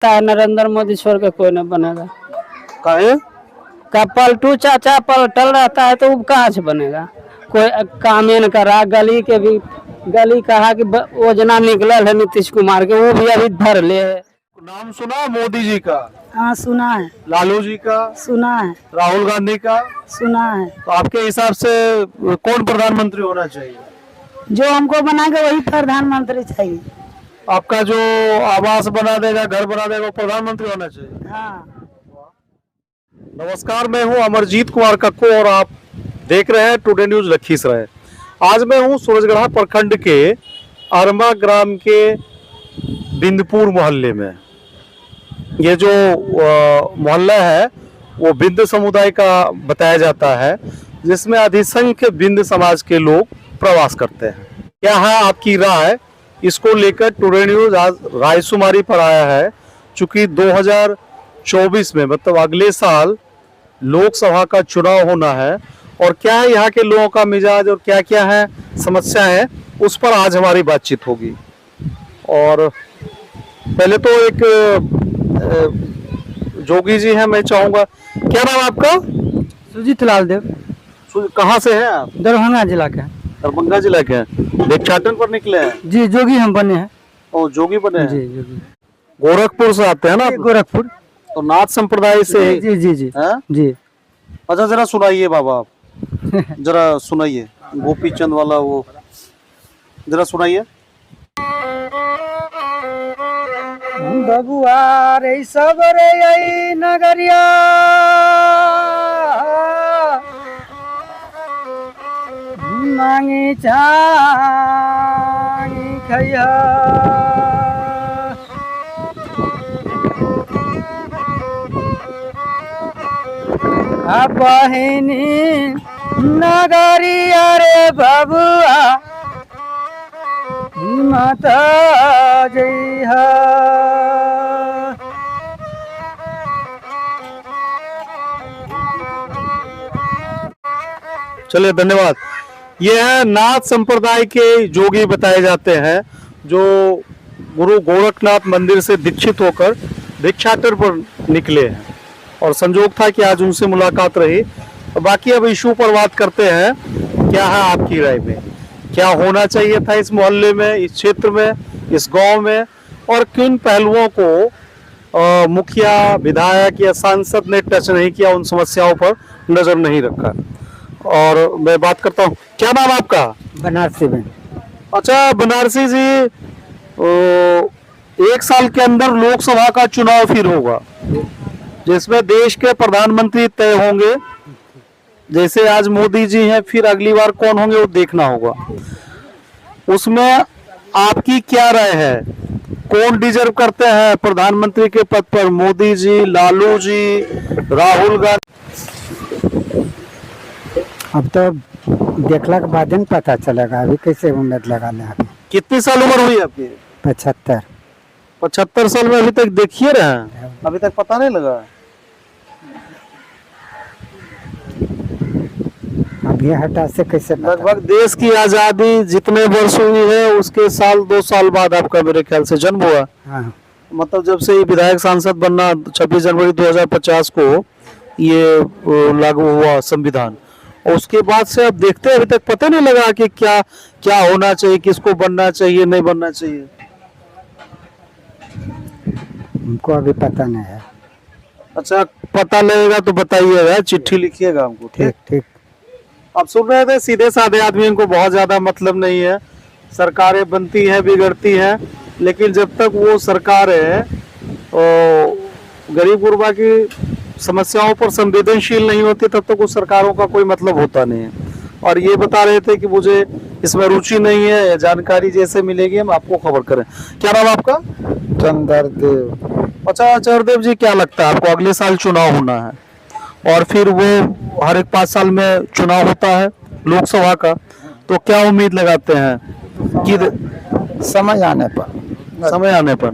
नरेंद्र मोदी छोड़ के कोई नहीं बनेगा। काहे? का पलटू चाचा पलटल रहता है तो वो कहाँ से बनेगा? कोई काम ही नहीं कर रहा। गली के भी गली कहा कि योजना निकलल है नीतीश कुमार के, वो भी अभी भर ले है। नाम सुना मोदी जी का, हाँ सुना है, लालू जी का, सुना है, राहुल गांधी का? सुना है। तो आपके हिसाब से कौन प्रधानमंत्री होना चाहिए? जो हमको बनाएगा वही प्रधानमंत्री चाहिए। आपका जो आवास बना देगा, घर बना देगा, वो प्रधानमंत्री होना चाहिए। हाँ। नमस्कार, मैं हूं अमरजीत कुमार कक्कू और आप देख रहे हैं टुडे न्यूज लखीसराय। आज मैं हूं सूरजगढ़ा प्रखंड के अरमा ग्राम के बिंदपुर मोहल्ले में। ये जो मोहल्ला है वो बिंद समुदाय का बताया जाता है, जिसमें अधिसंख्य बिंद समाज के लोग प्रवास करते हैं। क्या है आपकी राय? इसको लेकर टुडे न्यूज आज रायशुमारी पर आया है। चूंकि 2024 में मतलब अगले साल लोकसभा का चुनाव होना है और क्या है यहाँ के लोगों का मिजाज और क्या क्या है समस्या है, उस पर आज हमारी बातचीत होगी। और पहले तो एक जोगी जी हैं, मैं चाहूंगा, क्या नाम आपका? सुजीत लाल देव, कहाँ से हैं आप? दरभंगा जिला के। दरभंगा जिला के हैं। भिक्षाटन पर निकले हैं? जी, जोगी हम बने हैं। और जोगी बने हैं? जी जोगी। गोरखपुर से आते हैं ना? गोरखपुर। तो नाथ संप्रदाय से? जी जी जी है? जी। अच्छा जरा सुनाइए बाबा, आप जरा सुनाइए गोपी चंद वाला वो जरा सुनाइए। बबुआ रे सब रे आई नगरिया, मांगी चांगी खैया, बहिनी नगरिया रे बबुआ माता जय हा। चलिए धन्यवाद। ये है नाथ संप्रदाय के जोगी बताए जाते हैं, जो गुरु गोरखनाथ मंदिर से दीक्षित होकर भिक्षाटन पर निकले हैं और संजोग था कि आज उनसे मुलाकात रही। और बाकी अब इशू पर बात करते हैं। क्या है आपकी राय में, क्या होना चाहिए था इस मोहल्ले में, इस क्षेत्र में, इस गांव में, और किन पहलुओं को मुखिया, विधायक या सांसद ने टच नहीं किया, उन समस्याओं पर नजर नहीं रखा। और मैं बात करता हूँ, क्या नाम आपका? बनारसी में। अच्छा बनारसी जी, एक साल के अंदर लोकसभा का चुनाव फिर होगा, जिसमें देश के प्रधानमंत्री तय होंगे। जैसे आज मोदी जी हैं, फिर अगली बार कौन होंगे वो देखना होगा। उसमें आपकी क्या राय है? कौन डिजर्व करते हैं प्रधानमंत्री के पद पर? मोदी जी, लालू जी, राहुल गांधी? अब तो देखला के बाद ही पता चलेगा, अभी कैसे उम्मीद लगा ले। अभी कितनी साल उम्र हुई आपकी? 75। 75 साल में अभी तक देखिए रहे हैं, अभी तक पता नहीं लगा? अभी हटा से कैसे? लगभग देश की आजादी जितने वर्ष हुई है उसके साल 2 साल बाद आपका मेरे ख्याल से जन्म हुआ। हाँ। मतलब जब से विधायक सांसद बनना 26 जनवरी 2050 को ये लागू हुआ संविधान, और उसके बाद से अब देखते हैं अभी तक पता नहीं लगा कि क्या क्या होना चाहिए, किसको बनना चाहिए, नहीं बनना चाहिए। हमको अभी पता नहीं है। अच्छा पता लगेगा तो बताइएगा, चिट्ठी लिखिएगा हमको। ठीक ठीक। आप सुन रहे थे, सीधे साधे आदमी को बहुत ज्यादा मतलब नहीं है। सरकारें बनती हैं, बिगड़ती हैं, लेकिन जब तक वो सरकार है गरीब गुरबा की समस्याओं पर संवेदनशील नहीं होती, तब तक उस सरकारों का कोई मतलब होता नहीं है। और ये बता रहे थे कि मुझे इसमें रुचि नहीं है, जानकारी जैसे मिलेगी हम आपको खबर करें। क्या नाम आपका? चंद्रदेव। अच्छा चंद्रदेव जी, क्या लगता है आपको अगले साल चुनाव होना है और फिर वो हर एक 5 साल में चुनाव होता है लोकसभा का, तो क्या उम्मीद लगाते हैं कि समय आने पर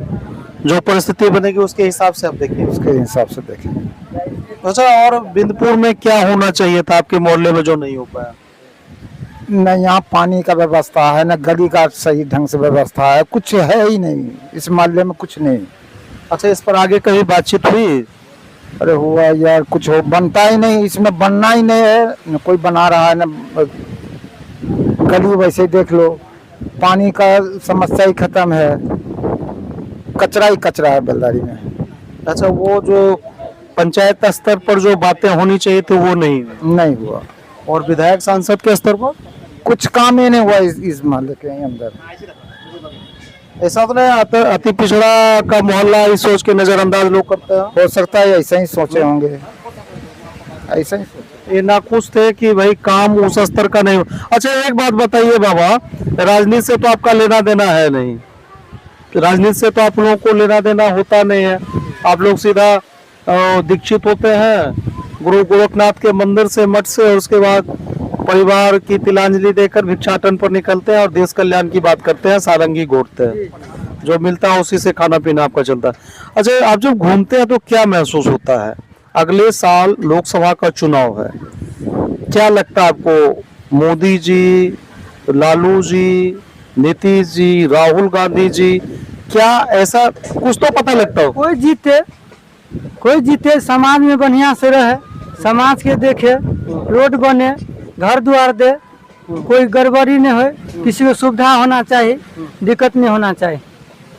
जो परिस्थिति बनेगी उसके हिसाब से आप देखिए? उसके हिसाब से देखेंगे। अच्छा, और बिंदपुर में क्या होना चाहिए था आपके मोहल्ले में जो नहीं हो पाया? न यहाँ पानी का व्यवस्था है, न गली का सही ढंग से व्यवस्था है, कुछ है ही नहीं इस मोहल्ले में, कुछ नहीं। अच्छा, इस पर आगे कभी बातचीत हुई? अरे हुआ यार, कुछ हो बनता ही नहीं, इसमें बनना ही नहीं है, न कोई बना रहा है न। गली वैसे ही देख लो, पानी का समस्या ही खत्म है, कचरा ही कचरा है बेलदारी में। अच्छा, वो जो पंचायत स्तर पर जो बातें होनी चाहिए थी वो नहीं हुआ। और विधायक सांसद के स्तर पर कुछ काम ही नहीं हुआ इस मोहल्ले के अंदर। ऐसा तो नहीं अति पिछड़ा का मोहल्ला इस सोच के नजरअंदाज लोग करते हैं? हो सकता है ऐसा ही सोचे होंगे, ऐसा ही सोचे। ये नाखुश थे कि भाई काम उस स्तर का नहीं हो। अच्छा, एक बात बताइए बाबा, राजनीति से तो आपका लेना देना है नहीं, राजनीति से तो आप लोगों को लेना देना होता नहीं है। आप लोग सीधा दीक्षित होते हैं गुरु गोरखनाथ के मंदिर से, मठ से, और उसके बाद परिवार की तिलांजलि देकर भिक्षाटन पर निकलते हैं और देश कल्याण की बात करते हैं, सारंगी घोटते हैं, जो मिलता है उसी से खाना पीना आपका चलता है। अच्छा, आप जब घूमते हैं तो क्या महसूस होता है? अगले साल लोकसभा का चुनाव है, क्या लगता है आपको? मोदी जी, लालू जी, नीतीश जी, राहुल गांधी जी, क्या ऐसा कुछ तो पता लगता हो? कोई जीते समाज में बढ़िया से रहे, समाज के देखे, रोड बने, घर द्वार दे, कोई गड़बड़ी नहीं हो, किसी को सुविधा होना चाहिए, दिक्कत नहीं होना चाहिए।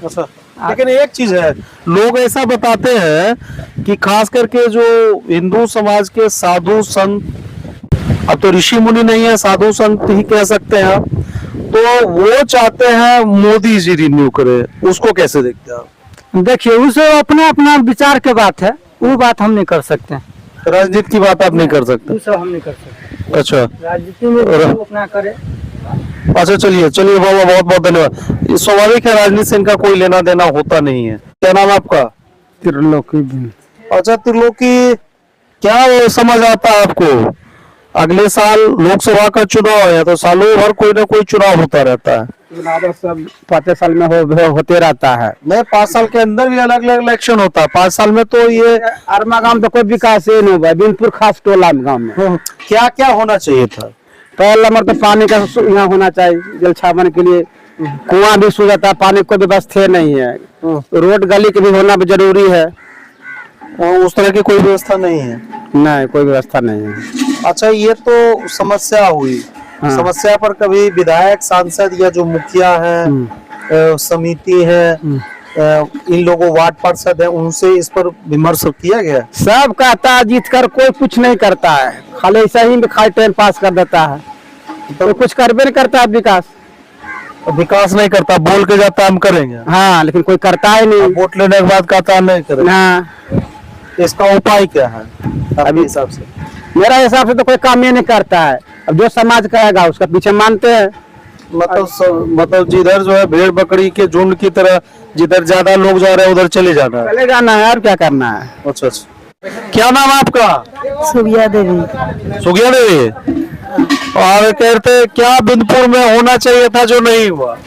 अच्छा, लेकिन एक चीज है, लोग ऐसा बताते हैं कि खास करके जो हिंदू समाज के साधु संत, अब तो ऋषि मुनि नहीं है, साधु संत ही कह सकते हैं, तो वो चाहते हैं मोदी जी रिन्यू करे, उसको कैसे देखते हैं आप? देखिए, उसे अपना अपना विचार के बात है, वो बात हम नहीं कर सकते। राजनीति की बात आप नहीं कर सकते? वो सब हम नहीं कर सकते। अच्छा, राजनीति में जो अपना करे। अच्छा, चलिए चलिए बाबा, बहुत बहुत धन्यवाद। ये स्वाभाविक है, राजनीति से इनका कोई लेना देना होता नहीं है। क्या नाम है आपका? त्रिलोकी। अच्छा, त्रिलोकी, क्या समझ आता है आपको? अगले साल लोकसभा का चुनाव है, तो सालों भर कोई ना कोई चुनाव होता रहता है। सब 5 साल में होते रहता है। नहीं, 5 साल के अंदर भी अलग अलग इलेक्शन होता है। 5 साल में तो ये अरमा गांव तो कोई विकास ही नहीं हुआ, बिनपुर खास टोला गांव में क्या क्या होना चाहिए था? पहला नंबर तो पानी का यहाँ होना चाहिए, जल छावन के लिए कुआं भी सूख जाता है, पानी की व्यवस्था नहीं है, रोड गली के भी होना भी जरूरी है। उस तरह की कोई व्यवस्था नहीं है? नहीं, कोई व्यवस्था नहीं है। अच्छा, ये तो समस्या हुई। हाँ। समस्या पर कभी विधायक, सांसद या जो मुखिया है, समिति है, इन लोगों, वार्ड पार्षद है, उनसे इस पर विमर्श किया गया? सब कहता है जीत कर कोई कुछ नहीं करता है, खाली ऐसा ही खाली टाइम पास कर देता है, तो कुछ करबे नहीं करता है। विकास नहीं करता, बोल के जाता हम करेंगे, हाँ, लेकिन कोई करता है नहीं। वोट लेने के बाद कहता नहीं करेंगे। हाँ, इसका उपाय क्या है अभी हिसाब से? मेरा हिसाब से तो कोई काम ही नहीं करता है। अब जो समाज कहेगा उसका पीछे मानते हैं। मतलब जिधर जो है भेड़ बकरी के झुंड की तरह, जिधर ज्यादा लोग जा रहे हैं उधर चले जाना है। चले जाना है, और क्या करना है। अच्छा अच्छा, क्या नाम है आपका? सुगिया देवी। सुगिया देवी। और कहते क्या बिंदपुर में होना चाहिए था जो नहीं हुआ?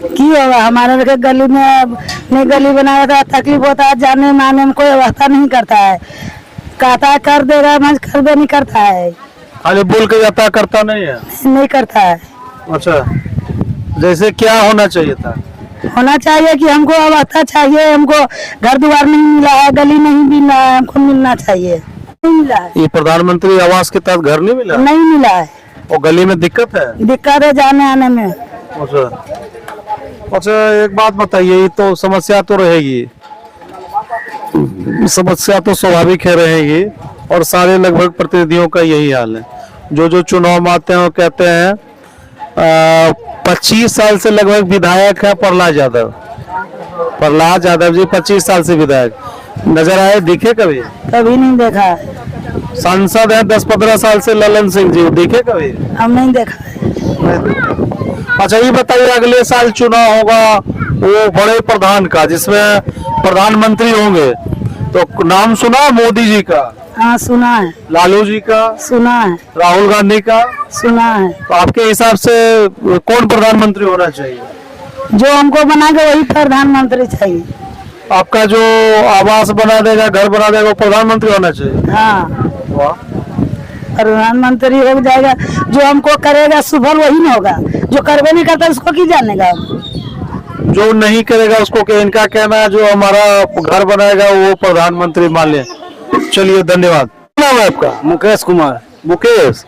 की होगा, हमारे गली में नहीं गली बनाया था, तकलीफ होता है, जाने माने में कोई व्यवस्था नहीं करता है, कहता है कर देगा, मैं कर नहीं करता है, खाली बोल के जाता, करता नहीं है। नहीं करता है। अच्छा, जैसे क्या होना चाहिए था? होना चाहिए कि हमको व्यवस्था चाहिए, हमको घर द्वार नहीं मिला है, गली नहीं मिला है, हमको मिलना चाहिए, नहीं मिला है। ये प्रधानमंत्री आवास के तहत घर नहीं मिला? नहीं मिला है। और गली में दिक्कत है? दिक्कत है जाने आने में। अच्छा, एक बात बताइए, ये तो समस्या तो रहेगी, समस्या तो स्वाभाविक है रहेगी, और सारे लगभग प्रतिनिधियों का यही हाल है। जो जो चुनाव में आते हैं वो कहते हैं 25 साल से लगभग विधायक है प्रहलाद यादव जी 25 साल से विधायक नजर आए, दिखे कभी? कभी नहीं देखा है। सांसद है 10-15 साल से ललन सिंह जी, दिखे कभी? हम नहीं देखा है। अच्छा, ये बताइए, अगले साल चुनाव होगा वो बड़े प्रधान का, जिसमें प्रधानमंत्री होंगे, तो नाम सुना मोदी जी का? हाँ, सुना है। लालू जी का? सुना है। राहुल गांधी का? सुना है। तो आपके हिसाब से कौन प्रधानमंत्री होना चाहिए? जो हमको बना के वही प्रधानमंत्री चाहिए। आपका जो आवास बना देगा, घर बना देगा, वो प्रधानमंत्री होना चाहिए? हाँ, वाह, प्रधानमंत्री हो जाएगा, जो हमको करेगा सुफल वही ना होगा, जो करवे नहीं करता उसको की जानेगा। जो नहीं करेगा उसको क्या इनका कहना है, जो हमारा घर बनाएगा वो प्रधानमंत्री मान ले। चलिए धन्यवाद। क्या नाम है आपका? मुकेश कुमार। मुकेश,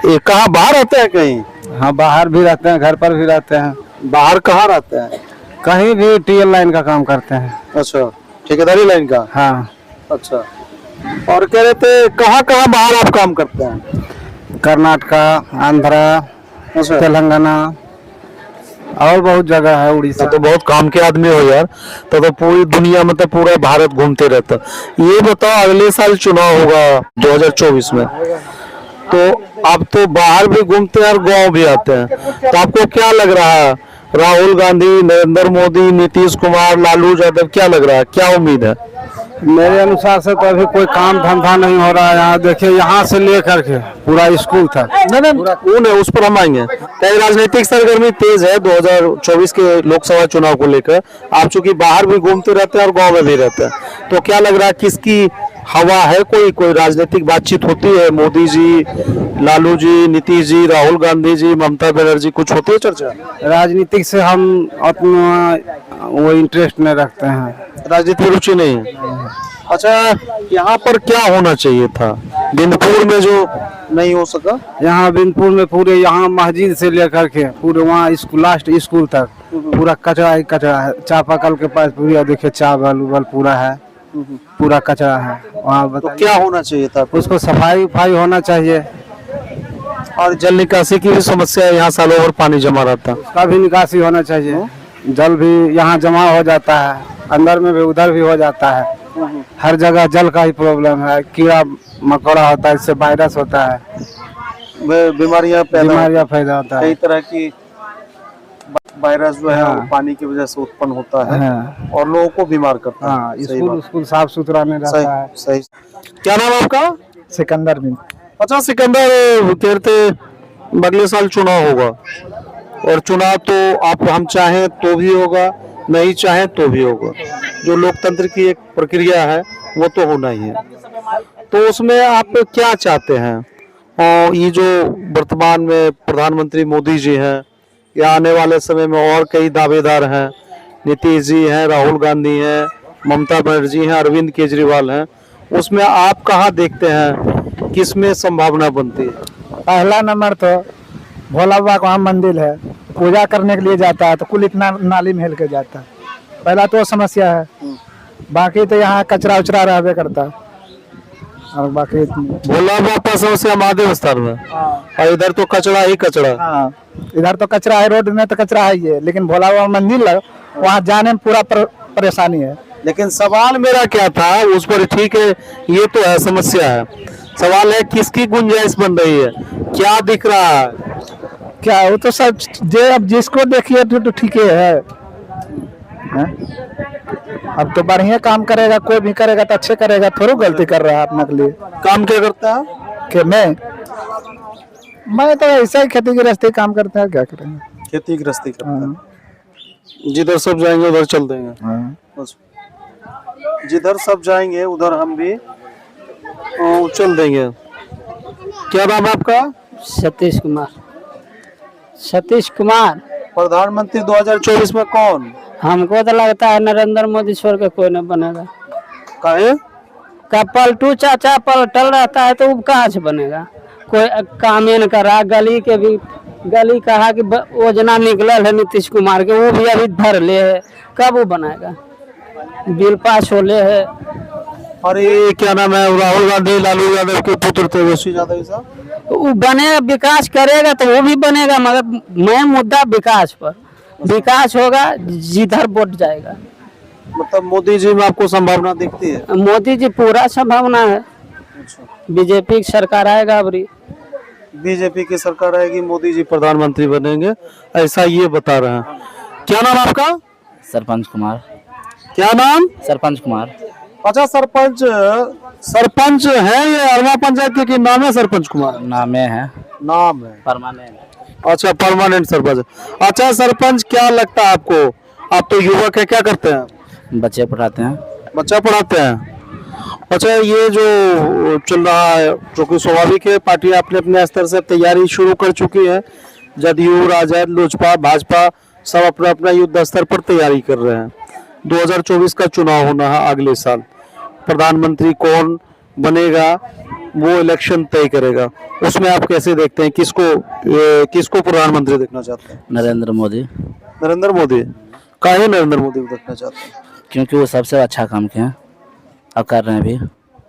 ये कहाँ बाहर रहते हैं कहीं? हाँ, बाहर भी रहते हैं, घर पर भी रहते हैं, बाहर कहाँ रहते हैं? कहीं भी टीएल लाइन का काम करते हैं। अच्छा, ठेकेदारी लाइन का। हाँ। अच्छा, और कह रहे थे कहाँ कहाँ बाहर आप काम करते हैं? कर्नाटका, आंध्रा, अच्छा, तेलंगाना और बहुत जगह है, उड़ीसा। तो बहुत काम के आदमी हो यार। तो पूरी दुनिया मतलब पूरा भारत घूमते रहता। ये बताओ अगले साल चुनाव होगा 2024 में, तो आप तो बाहर भी घूमते हैं और गांव भी आते हैं, तो आपको क्या लग रहा है? राहुल गांधी, नरेंद्र मोदी, नीतीश कुमार, लालू यादव, क्या लग रहा है, क्या उम्मीद है? मेरे अनुसार से तो अभी कोई काम धंधा नहीं हो रहा है यहाँ। देखिए, यहाँ से लेकर के पूरा स्कूल था। नहीं वो नहीं, उस पर हम आएंगे। कई राजनीतिक सरगर्मी तेज है 2024 के लोकसभा चुनाव को लेकर। आप चूंकि बाहर भी घूमते रहते हैं और गांव में भी रहते हैं, तो क्या लग रहा है किसकी हवा है? कोई राजनीतिक बातचीत होती है? मोदी जी, लालू जी, नीतीश जी, राहुल गांधी जी, ममता बनर्जी, कुछ होती है चर्चा? राजनीतिक से हम अपना वो इंटरेस्ट नहीं रखते हैं, राजनीति में रुचि नहीं है। अच्छा, यहाँ पर क्या होना चाहिए था बिंदपुर में जो नहीं हो सका? यहाँ बिनपुर में पूरे यहाँ मस्जिद से लेकर के पूरे वहाँ स्कूल, लास्ट स्कूल तक पूरा कचरा ही कचरा है। चापाकल के पास पूरा देखिए चावल उवल पूरा है, पूरा कचरा है वहाँ। तो क्या होना चाहिए था? उसको सफाई उफाई होना चाहिए। और जल निकासी की भी समस्या है, यहाँ सालों भर पानी जमा रहता। उसका भी निकासी होना चाहिए। जल भी यहाँ जमा हो जाता है, अंदर में भी उधर भी हो जाता है। हर जगह जल का ही प्रॉब्लम है, कीड़ा मकोड़ा होता है, इससे वायरस होता है, बीमारियां पैदा होता है। कई तरह की वायरस जो है वो पानी की वजह से उत्पन्न होता है और लोगों को बीमार करता है। हाँ, स्कूल साफ सुथरा नहीं रहता है। सही। क्या नाम आपका? सिकंदर बिन। अच्छा सिकंदर, कहते अगले साल चुनाव होगा, और चुनाव तो आप हम चाहें तो भी होगा, नहीं चाहें तो भी होगा। जो लोकतंत्र की एक प्रक्रिया है वो तो होना ही है। तो उसमें आप क्या चाहते हैं? और ये जो वर्तमान में प्रधानमंत्री मोदी जी हैं, या आने वाले समय में और कई दावेदार हैं, नीतीश जी हैं, राहुल गांधी हैं, ममता बनर्जी हैं, अरविंद केजरीवाल हैं, उसमें आप कहाँ देखते हैं, किसमें संभावना बनती है? पहला नंबर तो भोला बाबा का वहाँ मंदिर है, पूजा करने के लिए जाता है तो कुल इतना नाली में हिल के जाता है। पहला तो समस्या है। बाकी तो यहाँ कचरा उचरा रहबे करता है, और बाकी भोला बाबा समस्या महादेव स्थान में, और इधर तो कचरा ही कचरा। हाँ, इधर तो कचरा है, रोड में तो कचरा है ही है, लेकिन भोला बाबा मंदिर है वहाँ जाने में पूरा परेशानी है। लेकिन सवाल मेरा क्या था उस पर, ठीक है ये तो है समस्या है, सवाल है किसकी गुंजाइश बन रही है, क्या दिख रहा है? क्या वो तो सब जे अब जिसको देखिए तो ठीक है। अब तो बढ़िया काम करेगा, कोई भी करेगा तो अच्छे करेगा, थोड़ा गलती कर रहा है अपने के लिए। काम क्या करता है? कि मैं तो ऐसा ही खेती गृहस्थी काम करते हैं, क्या करेंगे, खेती गृहस्थी करता है। जिधर सब जाएंगे उधर चल देंगे। बस जिधर सब जाएंगे उधर हम भी चल देंगे। क्या नाम है आपका? सतीश कुमार। सतीश कुमार। प्रधानमंत्री 2024 में कौन? हमको तो लगता है नरेंद्र मोदी छोड़ के कोई नहीं बनेगा। काहे? का पलटू चाचा पलटल रहता है तो वो कहाँ से बनेगा? कोई काम ही नहीं कर रहा। गली कहा कि योजना निकलल है नीतीश कुमार के, वो भी अभी धर ले है, कब वो बनाएगा? बिल पास होले है। अरे क्या नाम है, राहुल गांधी लालू यादव के पुत्र तेजस्वी यादव साहब, वो बनेगा, विकास करेगा तो वो भी बनेगा, मगर मेन मुद्दा विकास पर। विकास होगा जिधर वोट जाएगा। मतलब मोदी जी में आपको संभावना दिखती है? मोदी जी पूरा संभावना है। बीजेपी की सरकार आएगा, अबरी बीजेपी की सरकार आएगी, मोदी जी प्रधानमंत्री बनेंगे, ऐसा ये बता रहे हैं। क्या नाम आपका? सरपंच कुमार। क्या नाम? सरपंच कुमार। अच्छा सरपंच है ये अरमा पंचायत के नाम है सरपंच कुमार? नामे है, नाम है परमानेंट। अच्छा परमानेंट सरपंच। अच्छा सरपंच क्या लगता है आपको, आप तो युवक है, क्या करते हैं? बच्चे पढ़ाते हैं। बच्चा पढ़ाते हैं। अच्छा ये जो चल रहा है, जो कि स्वाभाविक है, पार्टियां अपने अपने स्तर से तैयारी शुरू कर चुकी है, जदयू, राजद, लोजपा, भाजपा, सब अपना अपना युद्ध स्तर पर तैयारी कर रहे हैं। 2024 का चुनाव होना है अगले साल। प्रधानमंत्री कौन बनेगा वो इलेक्शन तय करेगा। उसमें आप कैसे देखते हैं, किसको प्रधानमंत्री देखना चाहते हैं? नरेंद्र मोदी। नरेंद्र मोदी। काहे नरेंद्र मोदी को देखना चाहते हैं? क्योंकि वो सबसे अच्छा काम किया है और कर रहे हैं भी।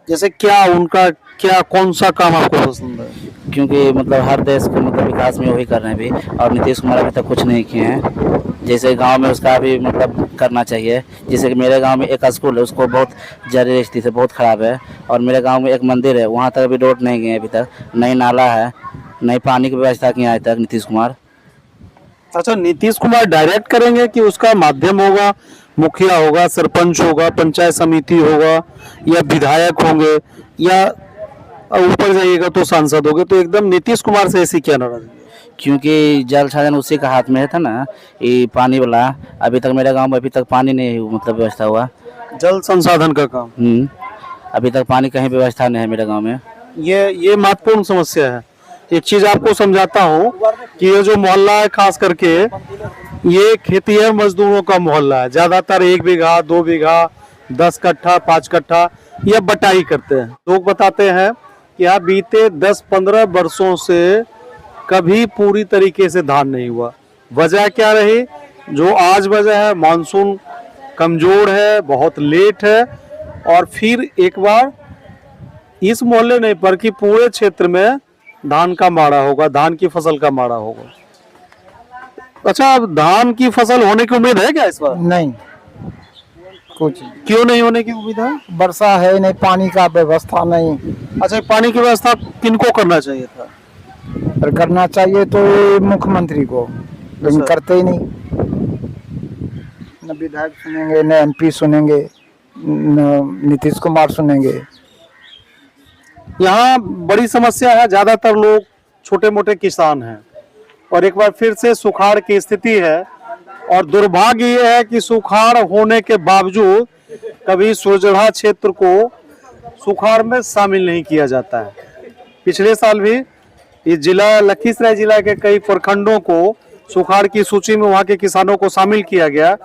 जैसे क्या उनका कौन सा काम आपको पसंद है? क्योंकि मतलब हर देश के मतलब विकास में वही कर रहे हैं भी। और नीतीश कुमार अभी तक कुछ नहीं किए हैं। जैसे गांव में उसका भी मतलब करना चाहिए। जैसे कि मेरे गांव में एक स्कूल है, उसको बहुत जरूरी स्थिति है, बहुत ख़राब है। और मेरे गांव में एक मंदिर है, वहाँ तक अभी रोड नहीं गए अभी तक। नई नाला है, नई पानी की व्यवस्था की आज तक नीतीश कुमार। अच्छा, नीतीश कुमार डायरेक्ट करेंगे कि उसका माध्यम होगा, मुखिया होगा, सरपंच होगा, पंचायत समिति होगा, या विधायक होंगे, या ऊपर जाइएगा तो सांसद होंगे? तो एकदम नीतीश कुमार से ऐसी क्या नाराजगी? क्योंकि जल साधन उसी का हाथ में है था ना, ये पानी वाला। अभी तक मेरे गांव में अभी तक पानी नहीं मतलब व्यवस्था हुआ। जल संसाधन का काम। अभी तक पानी कहीं व्यवस्था नहीं है मेरे गांव में। ये महत्वपूर्ण समस्या है। एक चीज आपको समझाता हूँ कि ये जो मोहल्ला है, खास करके ये खेतिहर मजदूरों का मोहल्ला है। ज्यादातर 1 बीघा, 2 बीघा, 10 कट्ठा, 5 कट्ठा ये बटाई करते हैं। लोग बताते हैं कि यहाँ बीते 10-15 वर्षों से कभी पूरी तरीके से धान नहीं हुआ। वजह क्या रही? जो आज वजह है, मानसून कमजोर है, बहुत लेट है। और फिर एक बार इस मोहल्ले नहीं बल्कि पूरे क्षेत्र में धान का माड़ा होगा, धान की फसल का माड़ा होगा। अच्छा, अब धान की फसल होने की उम्मीद है क्या इस बार? नहीं, कुछ क्यों नहीं होने की उम्मीद है? वर्षा है नहीं, पानी का व्यवस्था नहीं। अच्छा, पानी की व्यवस्था किनको करना चाहिए था? और करना चाहिए तो ये मुख्यमंत्री को, लेकिन अच्छा। करते ही नहीं। न विधायक सुनेंगे, न MP सुनेंगे, न नीतीश कुमार सुनेंगे। यहाँ बड़ी समस्या है, ज्यादातर लोग छोटे मोटे किसान हैं और एक बार फिर से सुखाड़ की स्थिति है। और दुर्भाग्य ये है कि सुखाड़ होने के बावजूद कभी सुरजढ़ा क्षेत्र को सुखाड़ में शामिल नहीं किया जाता है। पिछले साल भी इस जिला लखीसराय जिला के कई प्रखंडों को सुखाड़ की सूची में वहां के किसानों को शामिल किया गया,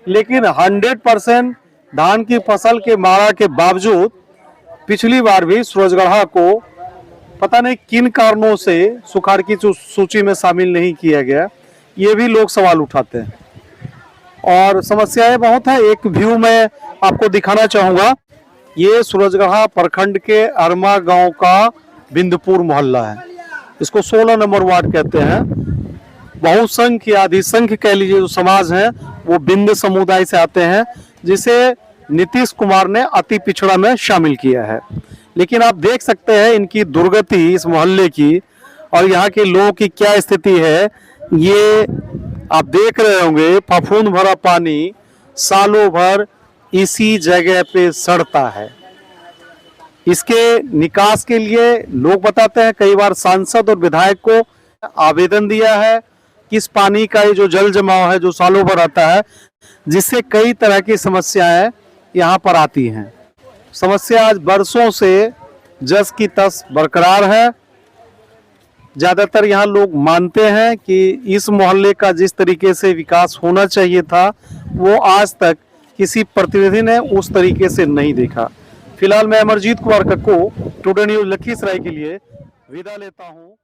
लेकिन 100% धान की फसल के मारा के बावजूद पिछली बार भी सूरजगढ़ा को पता नहीं किन कारणों से सुखाड़ की सूची में शामिल नहीं किया गया। ये भी लोग सवाल उठाते हैं और समस्याएं बहुत है। एक व्यू मैं आपको दिखाना चाहूंगा। ये सूरजगढ़ा प्रखंड के अरमा गांव का बिंदपुर मोहल्ला है। इसको 16 नंबर वार्ड कहते हैं। बहुसंख्य या अधिसंख्य कह लीजिए जो समाज है वो बिंद समुदाय से आते हैं, जिसे नीतीश कुमार ने अति पिछड़ा में शामिल किया है। लेकिन आप देख सकते हैं इनकी दुर्गति इस मोहल्ले की और यहाँ के लोगों की क्या स्थिति है। ये आप देख रहे होंगे, फफूंद भरा पानी सालों भर इसी जगह पे सड़ता है। इसके निकास के लिए लोग बताते हैं कई बार सांसद और विधायक को आवेदन दिया है कि इस पानी का ये जो जल जमाव है जो सालों भर आता है, जिससे कई तरह की समस्याएं यहाँ पर आती हैं। समस्या आज बरसों से जस की तस बरकरार है। ज्यादातर यहाँ लोग मानते हैं कि इस मोहल्ले का जिस तरीके से विकास होना चाहिए था वो आज तक किसी प्रतिनिधि ने उस तरीके से नहीं देखा। फिलहाल मैं अमरजीत कुमार कक्को टुडे न्यूज लखीसराय के लिए विदा लेता हूँ।